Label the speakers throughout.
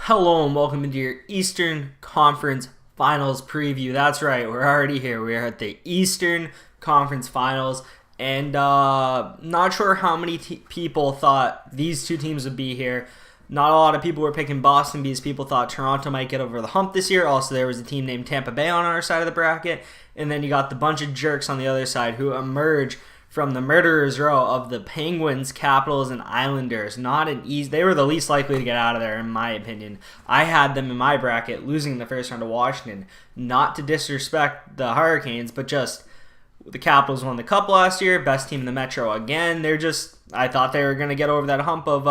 Speaker 1: Hello and welcome into your Eastern Conference Finals preview. That's right, we're already here. We are at the Eastern Conference Finals, and not sure how many people thought these two teams would be here. Not a lot of people were picking Boston because people thought Toronto might get over the hump this year. Also, there was a team named Tampa Bay on our side of the bracket, and then you got the bunch of jerks on the other side who emerge from the murderer's row of the Penguins, Capitals, and Islanders. They were the least likely to get out of there, in my opinion. I had them in my bracket, losing the first round to Washington. Not to disrespect the Hurricanes, but just the Capitals won the Cup last year, best team in the Metro again. I thought they were going to get over that hump of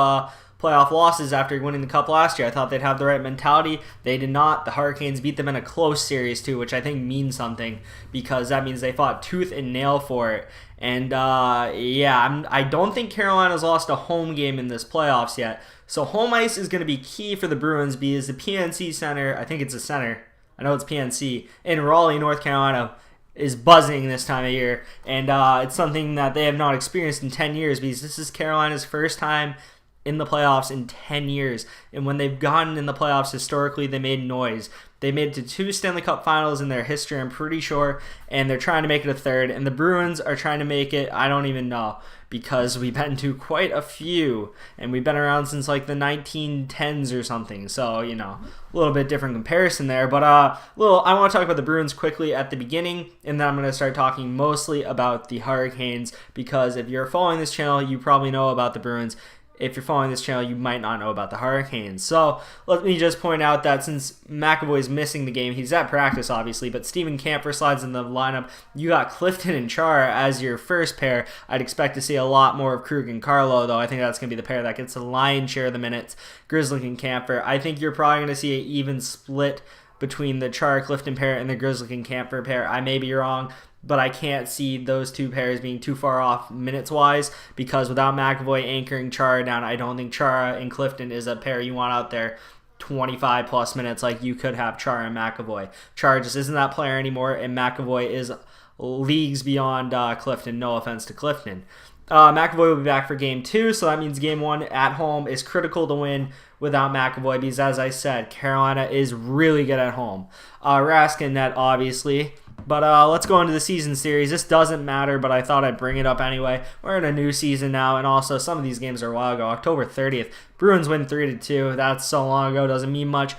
Speaker 1: playoff losses after winning the Cup last year. I thought they'd have the right mentality. They did not. The Hurricanes beat them in a close series too, which I think means something because that means they fought tooth and nail for it. And I don't think Carolina's lost a home game in this playoffs yet. So home ice is going to be key for the Bruins because the PNC Center, I think it's a center, I know it's PNC, in Raleigh, North Carolina, is buzzing this time of year. And it's something that they have not experienced in 10 years because this is Carolina's first time in the playoffs in 10 years. And when they've gotten in the playoffs historically, they made noise. They made it to 2 Stanley Cup Finals in their history, I'm pretty sure, and they're trying to make it a third. And the Bruins are trying to make it, I don't even know, because we've been to quite a few, and we've been around since like the 1910s or something. So, a little bit different comparison there. But I want to talk about the Bruins quickly at the beginning, and then I'm going to start talking mostly about the Hurricanes, because if you're following this channel, you probably know about the Bruins. If you're following this channel, you might not know about the Hurricanes. So let me just point out that since McAvoy is missing the game, he's at practice, obviously, but Steven Kampfer slides in the lineup. You got Clifton and Chara as your first pair. I'd expect to see a lot more of Krug and Carlo, though. I think that's going to be the pair that gets the lion's share of the minutes, Grizzly and Kampfer. I think you're probably going to see an even split between the Chara-Clifton pair and the Grizzly and Kampfer pair. I may be wrong, but I can't see those two pairs being too far off minutes-wise because without McAvoy anchoring Chara down, I don't think Chara and Clifton is a pair you want out there 25-plus minutes like you could have Chara and McAvoy. Chara just isn't that player anymore, and McAvoy is leagues beyond Clifton. No offense to Clifton. McAvoy will be back for Game 2, so that means Game 1 at home is critical to win without McAvoy because, as I said, Carolina is really good at home. Raskin net, obviously. But let's go into the season series. This doesn't matter, but I thought I'd bring it up anyway. We're in a new season now, and also some of these games are a while ago. October 30th, Bruins win 3-2. That's so long ago, doesn't mean much.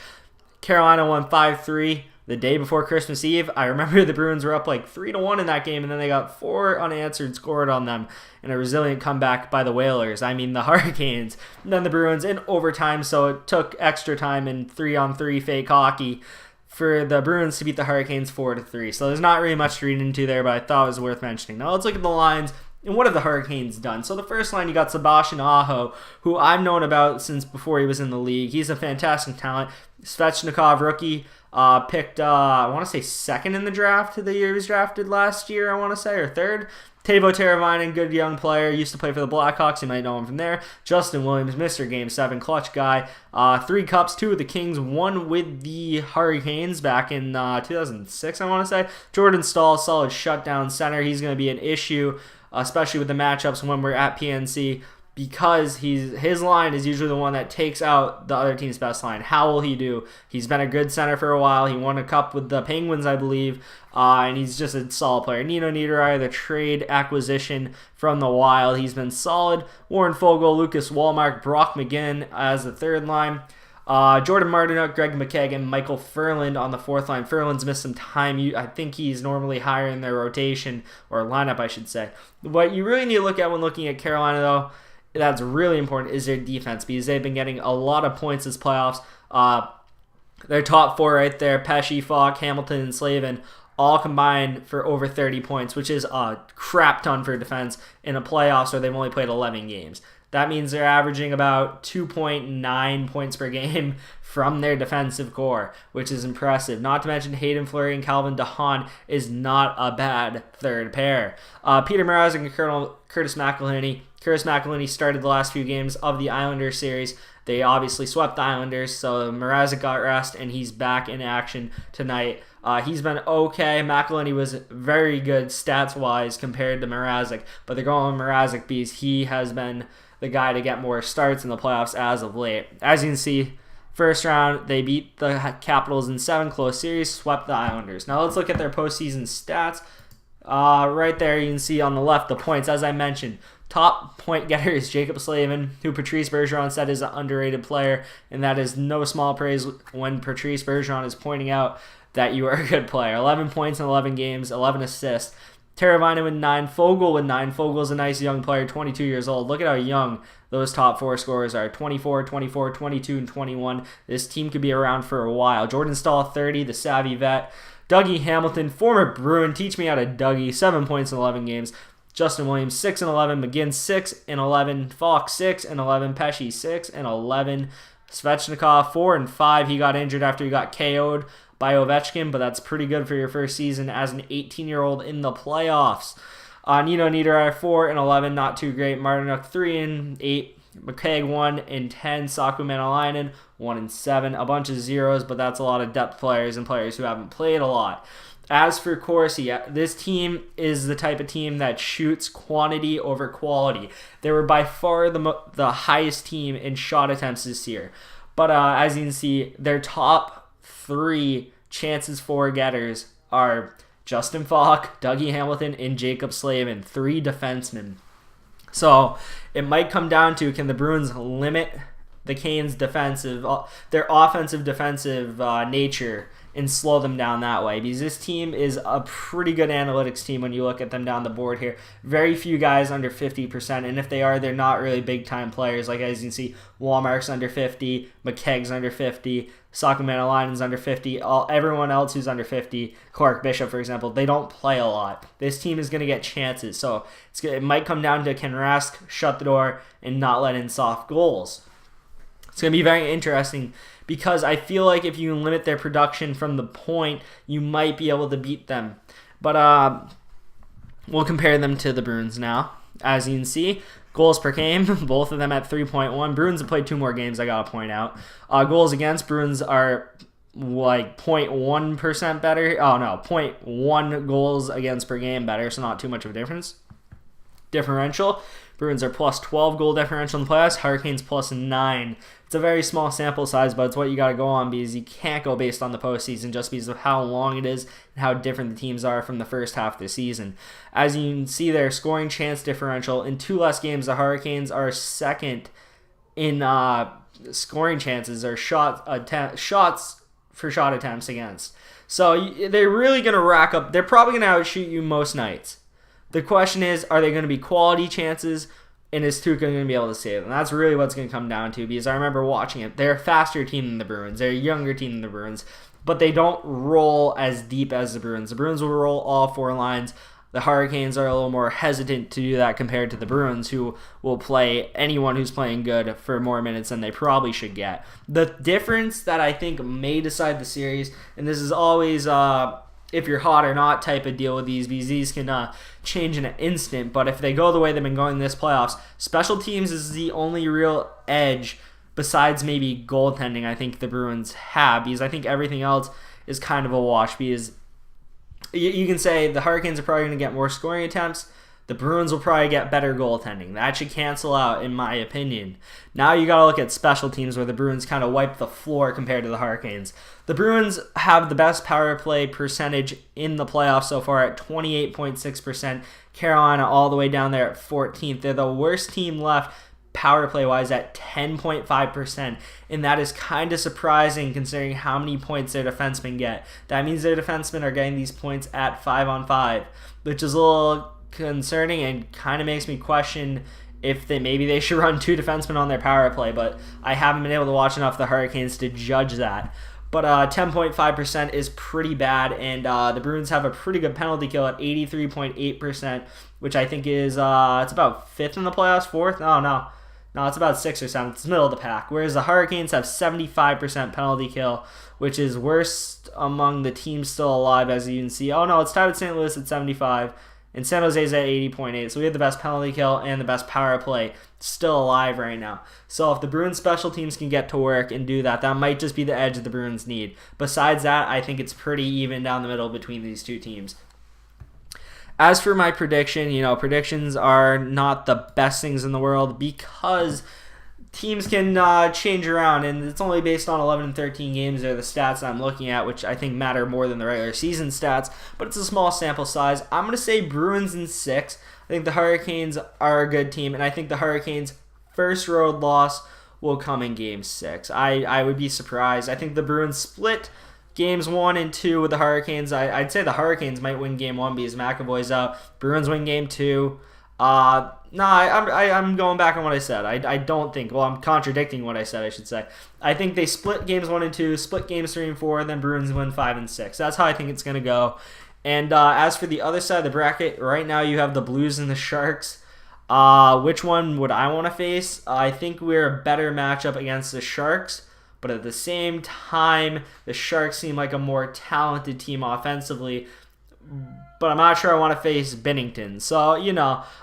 Speaker 1: Carolina won 5-3 the day before Christmas Eve. I remember the Bruins were up like 3-1 in that game, and then they got 4 unanswered scored on them in a resilient comeback by the Whalers. I mean, the Hurricanes. And then the Bruins in overtime, so it took extra time in 3-on-3 fake hockey for the Bruins to beat the Hurricanes 4-3. So there's not really much to read into there, but I thought it was worth mentioning. Now let's look at the lines and what have the Hurricanes done. So the first line, you got Sebastian Aho, who I've known about since before he was in the league. He's a fantastic talent. Svechnikov, rookie, picked, I want to say second in the draft the year he was drafted last year, I want to say, or third. Teuvo Teravainen, good young player, used to play for the Blackhawks. You might know him from there. Justin Williams, Mr. Game 7, clutch guy. 3 cups, 2 with the Kings, 1 with the Hurricanes back in 2006, I want to say. Jordan Staal, solid shutdown center. He's going to be an issue, especially with the matchups when we're at PNC, because his line is usually the one that takes out the other team's best line. How will he do? He's been a good center for a while. He won a cup with the Penguins, I believe, and he's just a solid player. Nino Niederreiter, the trade acquisition from the Wild, he's been solid. Warren Fogle, Lucas Wallmark, Brock McGinn as the third line. Jordan Martinook, Greg McKagan, Michael Ferland on the fourth line. Ferland's missed some time. I think he's normally higher in their rotation, or lineup, I should say. What you really need to look at when looking at Carolina, though, that's really important, is their defense, because they've been getting a lot of points this playoffs. Their top 4 right there, Pesce, Falk, Hamilton, and Slavin, all combined for over 30 points, which is a crap ton for defense in a playoffs where they've only played 11 games. That means they're averaging about 2.9 points per game from their defensive core, which is impressive. Not to mention Hayden Fleury and Calvin DeHaan is not a bad third pair. Peter Mrazek and Curtis McElhinney. Curtis McElhinney started the last few games of the Islanders series. They obviously swept the Islanders, so Mrazek got rest, and he's back in action tonight. He's been okay. McElhinney was very good stats-wise compared to Mrazek, but they're going with Mrazek because he has been the guy to get more starts in the playoffs as of late. As you can see, First round, they beat the Capitals in 7 close series, swept the Islanders. Now let's look at their postseason stats. Right there, you can see on the left the points. As I mentioned, top point getter is Jacob Slavin, who Patrice Bergeron said is an underrated player, and that is no small praise when Patrice Bergeron is pointing out that you are a good player. 11 points in 11 games, 11 assists. Teravainen with 9, Foegele with 9. Fogel's a nice young player, 22 years old. Look at how young those top 4 scorers are. 24, 24, 22, and 21. This team could be around for a while. Jordan Stahl, 30, the savvy vet. Dougie Hamilton, former Bruin, teach me how to Dougie, 7 points in 11 games. Justin Williams, 6 and 11. McGinn, 6 and 11. Fox, 6 and 11. Pesce, 6 and 11. Svechnikov, 4 and 5. He got injured after he got KO'd by Ovechkin, but that's pretty good for your first season as an 18-year-old in the playoffs. Nino Niederreiter, 4 and 11, not too great. Martinuk, 3 and 8. McKegg, 1 and 10. Saku Manalainen, 1 and 7. A bunch of zeros, but that's a lot of depth players and players who haven't played a lot. As for Corsi, this team is the type of team that shoots quantity over quality. They were by far the highest team in shot attempts this year. But as you can see, their top 3 chances for getters are Justin Falk, Dougie Hamilton, and Jacob Slavin, 3 defensemen. So it might come down to, can the Bruins limit the Canes' their offensive defensive nature and slow them down that way? Because this team is a pretty good analytics team when you look at them down the board here. Very few guys under 50%, and if they are, they're not really big-time players. Like as you can see, Walmart's under 50, McKegg's under 50, Saku Manalainen's under 50, everyone else who's under 50, Clark Bishop, for example, they don't play a lot. This team is going to get chances, so it might come down to, can Rask shut the door and not let in soft goals? It's going to be very interesting because I feel like if you limit their production from the point, you might be able to beat them. But we'll compare them to the Bruins now. As you can see, goals per game, both of them at 3.1. Bruins have played 2 more games, I got to point out. Goals against, Bruins are like 0.1% better. Oh, no, 0.1 goals against per game better, so not too much of a difference. Differential, Bruins are plus 12 goal differential in the playoffs, Hurricanes plus 9. It's a very small sample size, but it's what you got to go on because you can't go based on the postseason just because of how long it is and how different the teams are from the first half of the season. As you can see, their scoring chance differential in 2 less games, the Hurricanes are second in scoring chances or shots for shot attempts against. So they're really going to rack up. They're probably going to outshoot you most nights. The question is, are they going to be quality chances? And is Tuukka going to be able to save them? That's really what's going to come down to, because I remember watching it. They're a faster team than the Bruins. They're a younger team than the Bruins, but they don't roll as deep as the Bruins. The Bruins will roll all 4 lines. The Hurricanes are a little more hesitant to do that compared to the Bruins, who will play anyone who's playing good for more minutes than they probably should get. The difference that I think may decide the series, and this is always if you're hot or not type of deal with these, because these can change in an instant. But if they go the way they've been going this playoffs, special teams is the only real edge besides maybe goaltending I think the Bruins have, because I think everything else is kind of a wash. Because you can say the Hurricanes are probably going to get more scoring attempts. The Bruins will probably get better goaltending. That should cancel out, in my opinion. Now you got to look at special teams where the Bruins kind of wipe the floor compared to the Hurricanes. The Bruins have the best power play percentage in the playoffs so far at 28.6%. Carolina all the way down there at 14th. They're the worst team left power play-wise at 10.5%, and that is kind of surprising considering how many points their defensemen get. That means their defensemen are getting these points at 5-on-5, which is a little concerning and kind of makes me question if maybe they should run 2 defensemen on their power play, but I haven't been able to watch enough of the Hurricanes to judge that. But 10.5% is pretty bad, and the Bruins have a pretty good penalty kill at 83.8%, which I think is it's about 5th in the playoffs, 4th? No, it's about 6th or 7th. It's middle of the pack. Whereas the Hurricanes have 75% penalty kill, which is worst among the teams still alive, as you can see. Oh no, it's tied with St. Louis at 75. And San Jose's at 80.8, so we have the best penalty kill and the best power play still alive right now. So if the Bruins special teams can get to work and do that, that might just be the edge that the Bruins need. Besides that, I think it's pretty even down the middle between these 2 teams. As for my prediction, predictions are not the best things in the world because teams can change around, and it's only based on 11 and 13 games are the stats I'm looking at, which I think matter more than the regular season stats, but it's a small sample size. I'm going to say Bruins in 6. I think the Hurricanes are a good team, and I think the Hurricanes' first road loss will come in Game 6. I would be surprised. I think the Bruins split Games 1 and 2 with the Hurricanes. I'd say the Hurricanes might win Game 1 because McAvoy's out. Bruins win Game 2. I'm going back on what I said. I don't think, well, I'm contradicting what I said, I should say. I think they split Games 1 and 2, split Games 3 and 4, and then Bruins win 5 and 6. That's how I think it's going to go. And as for the other side of the bracket, right now you have the Blues and the Sharks. Which one would I want to face? I think we're a better matchup against the Sharks. But at the same time, the Sharks seem like a more talented team offensively. But I'm not sure I want to face Binnington. So,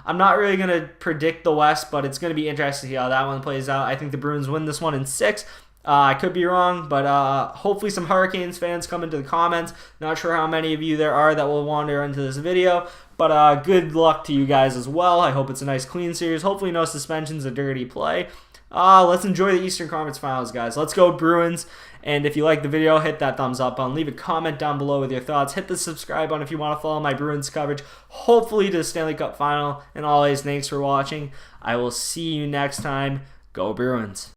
Speaker 1: I'm not really going to predict the West, but it's going to be interesting to see how that one plays out. I think the Bruins win this one in 6. I could be wrong, but hopefully some Hurricanes fans come into the comments. Not sure how many of you there are that will wander into this video. But good luck to you guys as well. I hope it's a nice, clean series. Hopefully no suspensions or dirty play. Let's enjoy the Eastern Conference Finals, guys. Let's go Bruins. And if you like the video, hit that thumbs up button. Leave a comment down below with your thoughts. Hit the subscribe button if you want to follow my Bruins coverage, hopefully to the Stanley Cup Final. And always, thanks for watching. I will see you next time. Go Bruins.